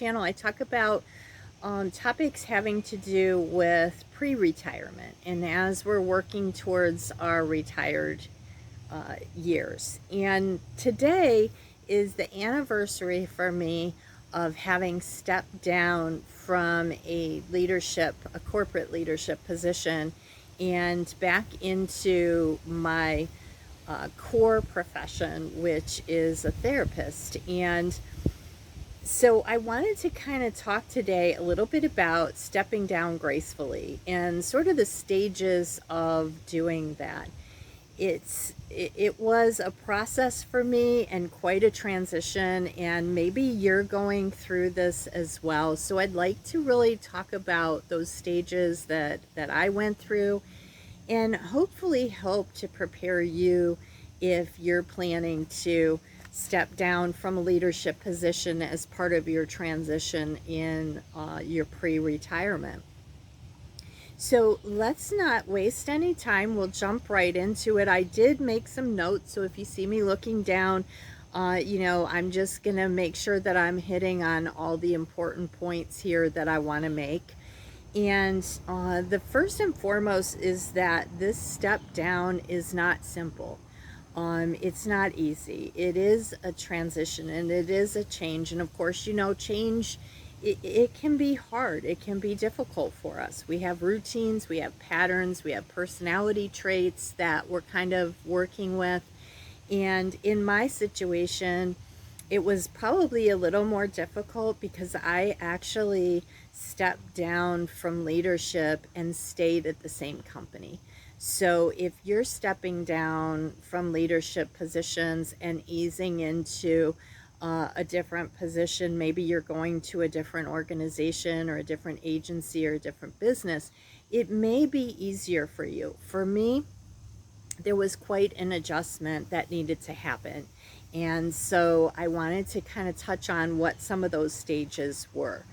channel, I talk about topics having to do with pre-retirement and as we're working towards our retired years. And today is the anniversary for me of having stepped down from a corporate leadership position and back into my core profession, which is a therapist. And so I wanted to kind of talk today a little bit about stepping down gracefully and sort of the stages of doing that. It was a process for me and quite a transition, and maybe you're going through this as well. So I'd like to really talk about those stages that I went through and hopefully help to prepare you if you're planning to step down from a leadership position as part of your transition in your pre-retirement. So let's not waste any time. We'll jump right into it. I did make some notes, so if you see me looking down, I'm just going to make sure that I'm hitting on all the important points here that I want to make. And the first and foremost is that this step down is not simple. It's not easy. It is a transition and it is a change. And of course, change, it can be hard. It can be difficult for us. We have routines, we have patterns, we have personality traits that we're kind of working with. And in my situation, it was probably a little more difficult because I actually stepped down from leadership and stayed at the same company. So if you're stepping down from leadership positions and easing into a different position, maybe you're going to a different organization or a different agency or a different business, it may be easier for you. For me, there was quite an adjustment that needed to happen. And so I wanted to kind of touch on what some of those stages were.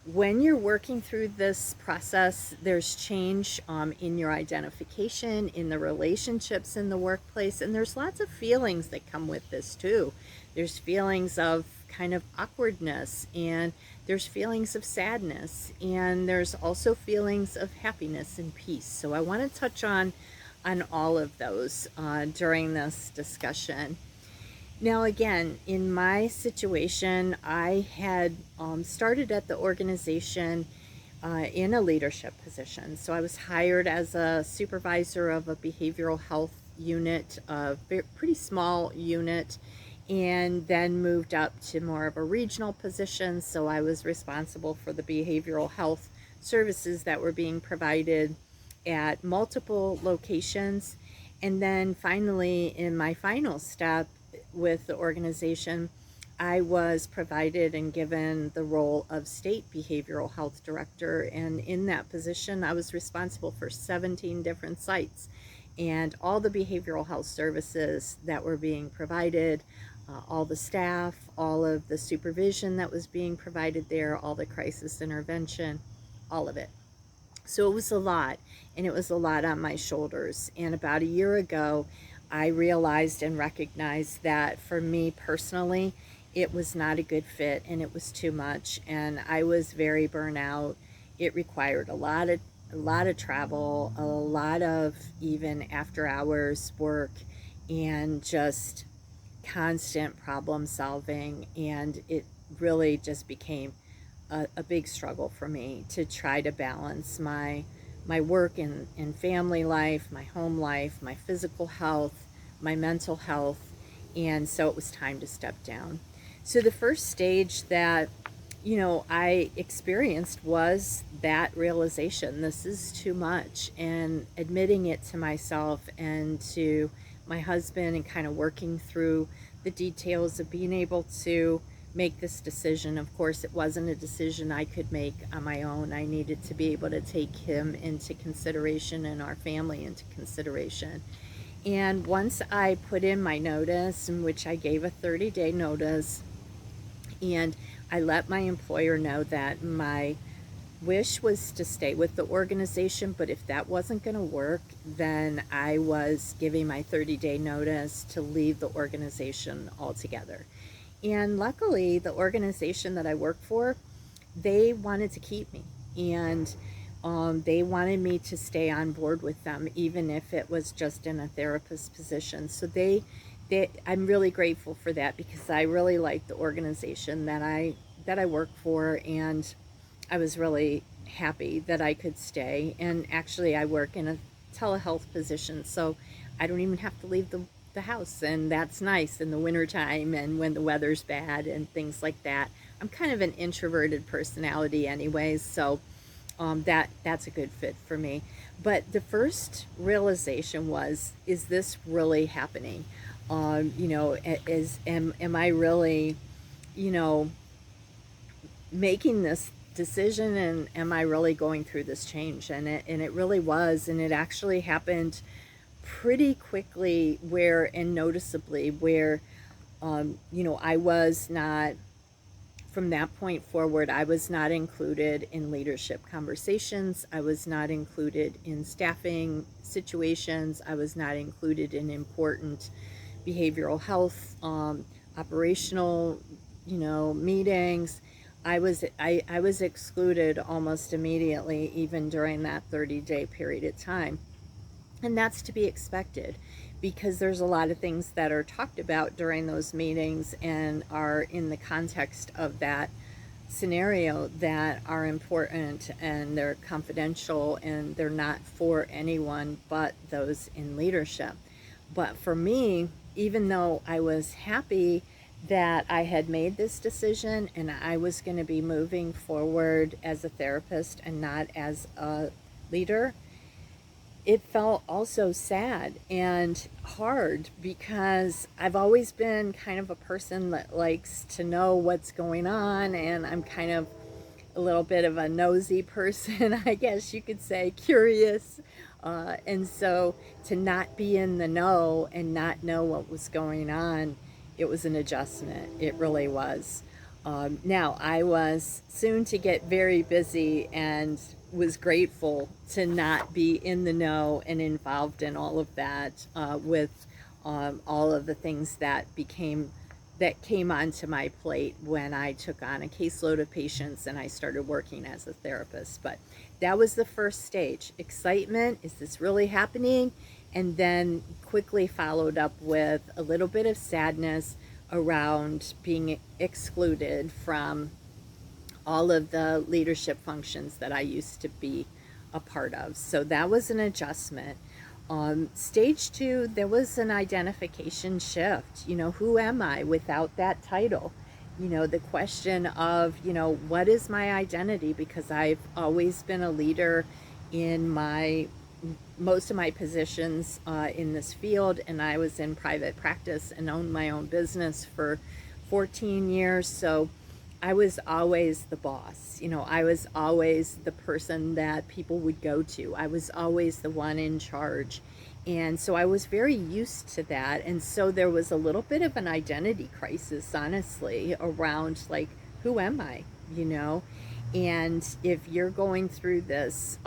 When you're working through this process, there's change in your identification, in the relationships in the workplace, and there's lots of feelings that come with this too. There's feelings of kind of awkwardness, and there's feelings of sadness, and there's also feelings of happiness and peace. So I want to touch on all of those during this discussion. Now, again, in my situation, I had started at the organization in a leadership position. So I was hired as a supervisor of a behavioral health unit, a pretty small unit, and then moved up to more of a regional position. So I was responsible for the behavioral health services that were being provided at multiple locations. And then finally, in my final step with the organization, I was provided and given the role of state behavioral health director. And in that position, I was responsible for 17 different sites and all the behavioral health services that were being provided, all the staff, all of the supervision that was being provided there, all the crisis intervention, all of it. So it was a lot, and it was a lot on my shoulders. And about a year ago, I realized and recognized that for me personally, it was not a good fit and it was too much. And I was very burnt out. It required a lot of travel, a lot of even after hours work, and just constant problem solving. And it really just became a big struggle for me to try to balance my work and family life, my home life, my physical health, my mental health, and so it was time to step down. So the first stage that I experienced was that realization, this is too much, and admitting it to myself and to my husband and kind of working through the details of being able to make this decision. Of course, it wasn't a decision I could make on my own. I needed to be able to take him into consideration and our family into consideration. And once I put in my notice, in which I gave a 30-day notice, and I let my employer know that my wish was to stay with the organization, but if that wasn't going to work, then I was giving my 30-day notice to leave the organization altogether. And luckily, the organization that I work for, they wanted to keep me. And they wanted me to stay on board with them, even if it was just in a therapist position. So I'm really grateful for that, because I really like the organization that I work for, and I was really happy that I could stay. And actually, I work in a telehealth position, so I don't even have to leave the house, and that's nice in the wintertime and when the weather's bad and things like that. I'm kind of an introverted personality anyways, so that's a good fit for me. But the first realization was, is this really happening? Am I really, you know, making this decision, and am I really going through this change? And it really was, and it actually happened pretty quickly, where and noticeably, where I was not, from that point forward, I was not included in leadership conversations. I was not included in staffing situations. I was not included in important behavioral health, operational, meetings. I was excluded almost immediately, even during that 30-day period of time. And that's to be expected, because there's a lot of things that are talked about during those meetings and are in the context of that scenario that are important, and they're confidential, and they're not for anyone but those in leadership. But for me, even though I was happy that I had made this decision and I was going to be moving forward as a therapist and not as a leader, it felt also sad and hard, because I've always been kind of a person that likes to know what's going on, and I'm kind of a little bit of a nosy person, I guess you could say, curious. And so to not be in the know and not know what was going on, it was an adjustment. It really was. Now, I was soon to get very busy, and was grateful to not be in the know and involved in all of that, with all of the things that came onto my plate when I took on a caseload of patients and I started working as a therapist. But that was the first stage. Excitement, is this really happening? And then quickly followed up with a little bit of sadness around being excluded from all of the leadership functions that I used to be a part of. So that was an adjustment. Stage two, there was an identification shift. Who am I without that title? The question of, what is my identity? Because I've always been a leader in most of my positions in this field, and I was in private practice and owned my own business for 14 years. So I was always the boss. I was always the person that people would go to. I was always the one in charge. And so I was very used to that. And so there was a little bit of an identity crisis, honestly, around, like, who am I? And if you're going through this,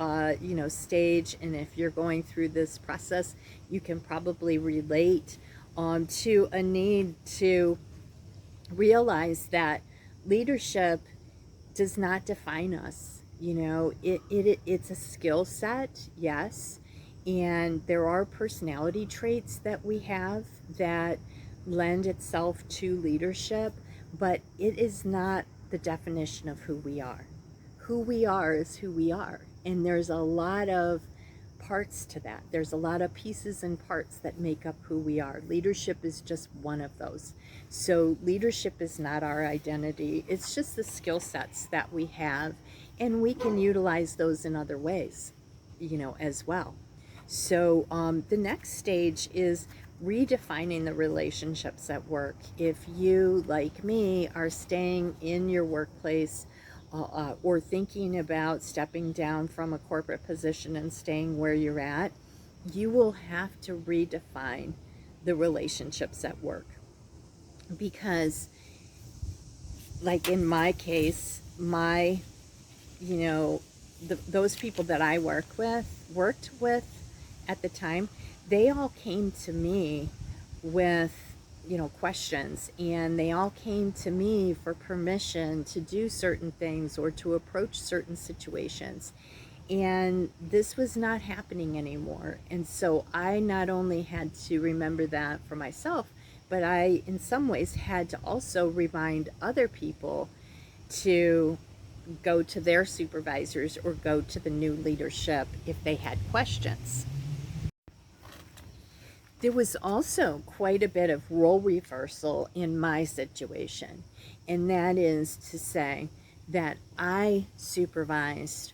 stage, and if you're going through this process, you can probably relate to a need to realize that leadership does not define us. It's a skill set, yes, and there are personality traits that we have that lend itself to leadership, but it is not the definition of who we are. Who we are is who we are, and there's a lot of parts to that. There's a lot of pieces and parts that make up who we are. Leadership is just one of those. So leadership is not our identity. It's just the skill sets that we have, and we can utilize those in other ways, as well. So the next stage is redefining the relationships at work. If you, like me, are staying in your workplace, or thinking about stepping down from a corporate position and staying where you're at, you will have to redefine the relationships at work. Because, like in my case, those people that I worked with at the time, they all came to me with questions, and they all came to me for permission to do certain things or to approach certain situations. And this was not happening anymore. And so I not only had to remember that for myself, but I, in some ways, had to also remind other people to go to their supervisors or go to the new leadership if they had questions. There was also quite a bit of role reversal in my situation, and that is to say that I supervised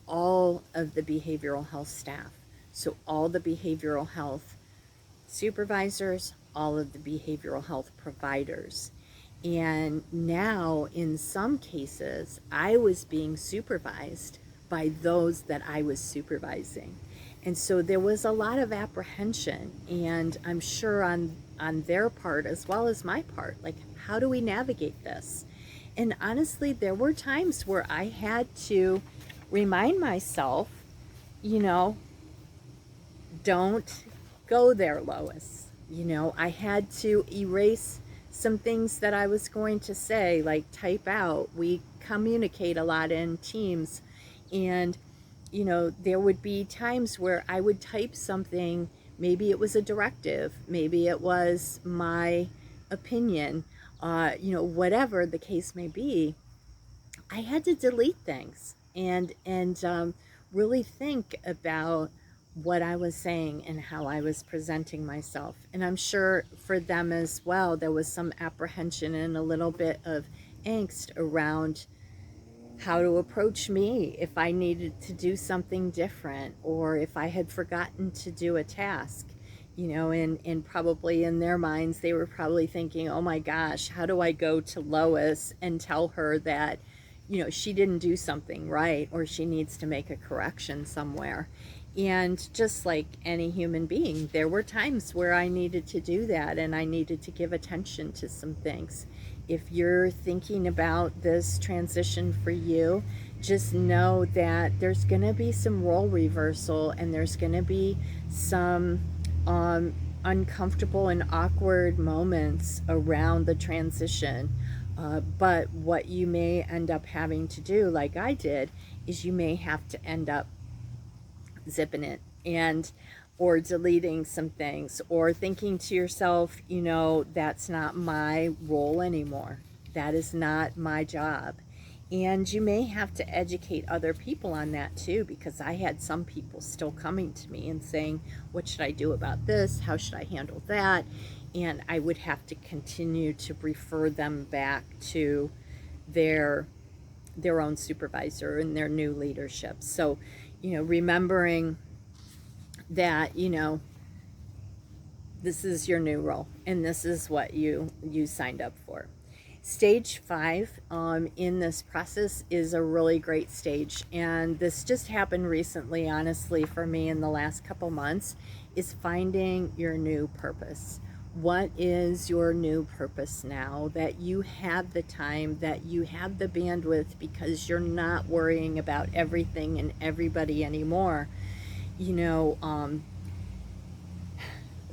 all of the behavioral health staff. So, all the behavioral health supervisors, all of the behavioral health providers. And now, in some cases, I was being supervised by those that I was supervising. And so there was a lot of apprehension, and I'm sure on their part as well as my part, like, how do we navigate this? And honestly, there were times where I had to remind myself, you know, don't go there, Lois. I had to erase some things that I was going to say, like type out. We communicate a lot in teams, and there would be times where I would type something. Maybe it was a directive, maybe it was my opinion, whatever the case may be. I had to delete things and really think about what I was saying and how I was presenting myself. And I'm sure for them as well, there was some apprehension and a little bit of angst around how to approach me if I needed to do something different or if I had forgotten to do a task. And probably in their minds, they were probably thinking, oh my gosh, how do I go to Lois and tell her that, she didn't do something right or she needs to make a correction somewhere. And just like any human being, there were times where I needed to do that and I needed to give attention to some things. If you're thinking about this transition for you, just know that there's going to be some role reversal and there's going to be some uncomfortable and awkward moments around the transition. But what you may end up having to do, like I did, is you may have to end up zipping it and or deleting some things or thinking to yourself, that's not my role anymore. That is not my job. And you may have to educate other people on that too, because I had some people still coming to me and saying, what should I do about this? How should I handle that? And I would have to continue to refer them back to their own supervisor and their new leadership. So, remembering that, this is your new role and this is what you signed up for. Stage 5 in this process is a really great stage, and this just happened recently, honestly, for me in the last couple months, is finding your new purpose. What is your new purpose now that you have the time, that you have the bandwidth, because you're not worrying about everything and everybody anymore?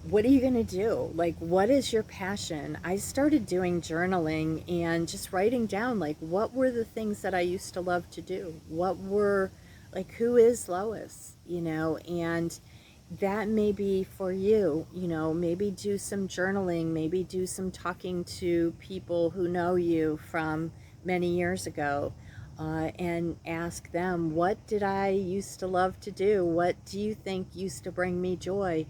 What are you going to do? Like, what is your passion? I started doing journaling and just writing down, like, what were the things that I used to love to do? What were, like, who is Lois? And that may be for you, maybe do some journaling, maybe do some talking to people who know you from many years ago. And ask them, what did I used to love to do? What do you think used to bring me joy?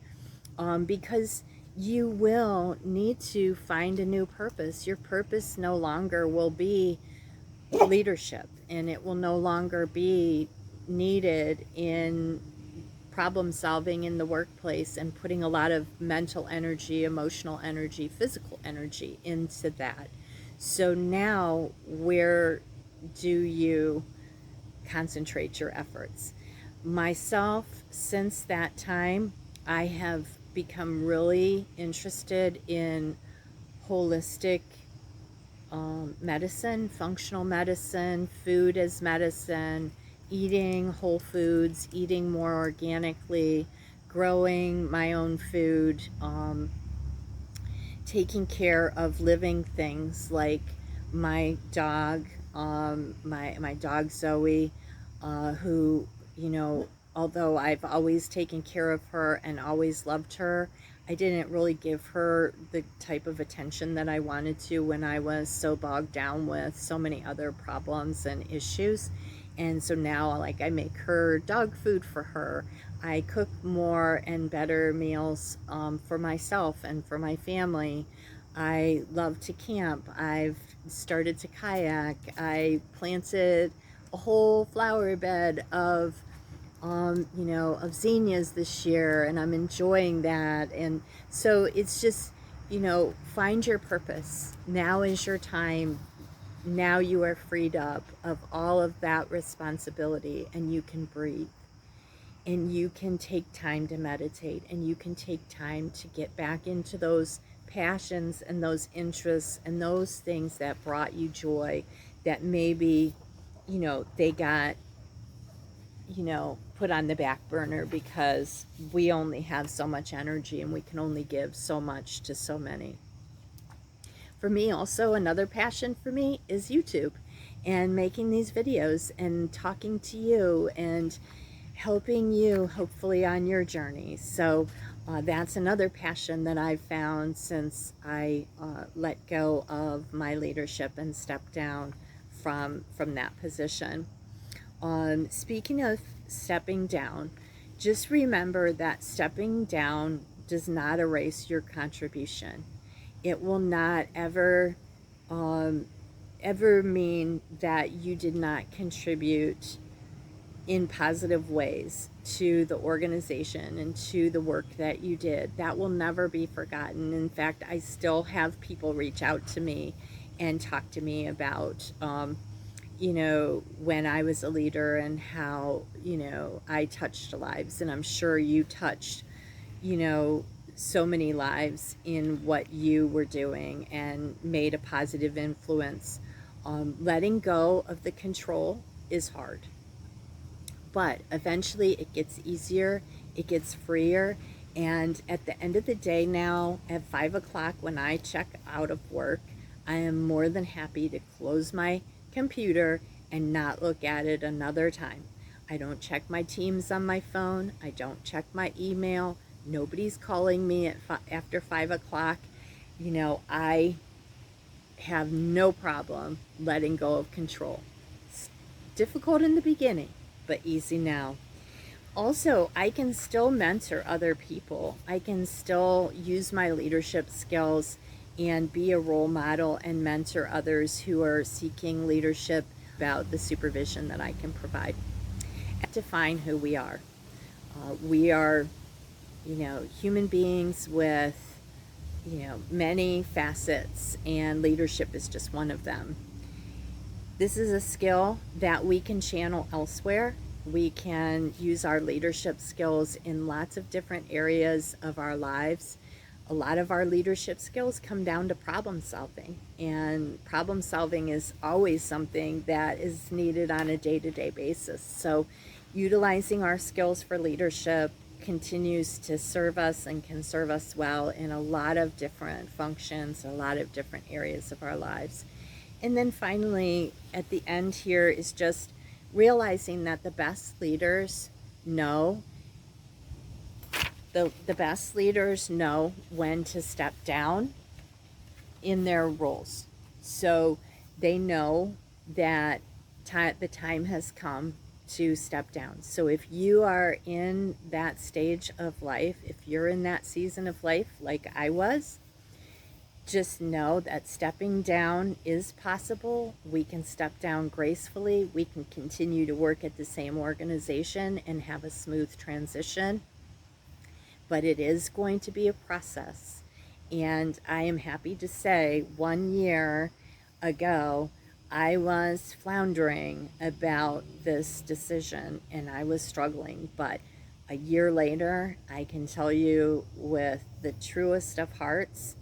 Because you will need to find a new purpose. Your purpose no longer will be leadership, and it will no longer be needed in problem solving in the workplace and putting a lot of mental energy, emotional energy, physical energy into that. So now, where do you concentrate your efforts? Myself, since that time, I have become really interested in holistic medicine, functional medicine, food as medicine, eating whole foods, eating more organically, growing my own food, taking care of living things like my dog, my dog Zoe, who, you know, although I've always taken care of her and always loved her, I didn't really give her the type of attention that I wanted to when I was so bogged down with so many other problems and issues. And so now, like, I make her dog food for her. I cook more and better meals for myself and for my family. I love to camp. I've started to kayak. I planted a whole flower bed of of zinnias this year, and I'm enjoying that. And so it's just, find your purpose. Now is your time. Now you are freed up of all of that responsibility, and you can breathe. And you can take time to meditate, and you can take time to get back into those passions and those interests and those things that brought you joy that maybe, they got put on the back burner because we only have so much energy and we can only give so much to so many. For me, also, another passion for me is YouTube and making these videos and talking to you and helping you, hopefully, on your journey. So that's another passion that I've found since I let go of my leadership and stepped down from that position. Speaking of stepping down, just remember that stepping down does not erase your contribution. It will not ever mean that you did not contribute in positive ways to the organization and to the work that you did. That will never be forgotten. In fact, I still have people reach out to me and talk to me about when I was a leader and how, I touched lives. And I'm sure you touched, so many lives in what you were doing and made a positive influence. Letting go of the control is hard, but eventually it gets easier, it gets freer. And at the end of the day, now at 5 o'clock, when I check out of work, I am more than happy to close my computer and not look at it another time. I don't check my Teams on my phone. I don't check my email. Nobody's calling me after 5 o'clock. I have no problem letting go of control. It's difficult in the beginning, but easy now. Also, I can still mentor other people. I can still use my leadership skills and be a role model and mentor others who are seeking leadership about the supervision that I can provide. And define who we are. We are, human beings with, many facets, and leadership is just one of them. This is a skill that we can channel elsewhere. We can use our leadership skills in lots of different areas of our lives. A lot of our leadership skills come down to problem solving, and problem solving is always something that is needed on a day-to-day basis. So utilizing our skills for leadership continues to serve us and can serve us well in a lot of different functions, a lot of different areas of our lives. And then finally, at the end here, is just realizing that the best leaders know the best leaders know when to step down in their roles. So they know that the time has come to step down. So if you are in that stage of life, if you're in that season of life like I was, just know that stepping down is possible. We can step down gracefully. We can continue to work at the same organization and have a smooth transition. But it is going to be a process. And I am happy to say 1 year ago, I was floundering about this decision and I was struggling. But a year later, I can tell you with the truest of hearts,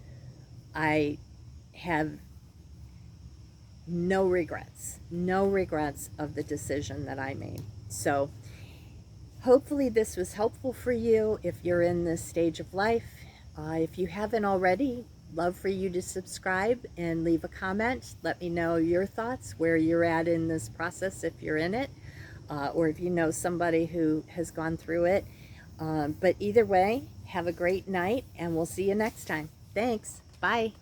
I have no regrets of the decision that I made. So hopefully this was helpful for you if you're in this stage of life. If you haven't already, love for you to subscribe and leave a comment. Let me know your thoughts, where you're at in this process if you're in it, or if you know somebody who has gone through it. But either way, have a great night, and we'll see you next time. Thanks. Bye.